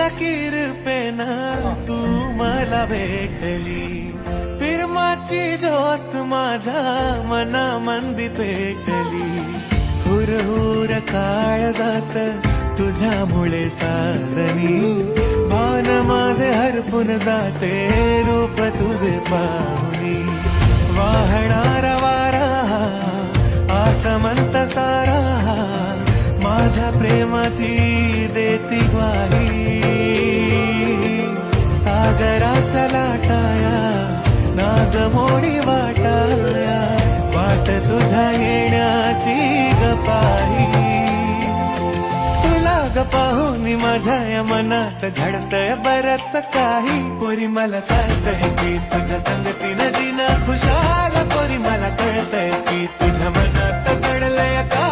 लकीर पेन तू मला भेटली, फिरमाची ज्योत माझ्या मनामंदी पेटली. हुरहुर काळ जात तुझ्यामुळे साजनी, भान माझे हरपून जाते रूप तुझे पाहुनी. वाहणारा वारा आसमंत सारा माझ्या प्रेमाची देती ग्वाही. सागराच्या लाटाया नागमोडी वाटाया, वाट तुझ्या येण्याची गपाही. तुला ग पाहून माझ्या या मनात घडतंय बरंच काही. पोरी मला कळतंय की तुझ्या संगतीनं जीना खुशाल, पोरी मला कळतंय की तुझ्या मनात घडलंय का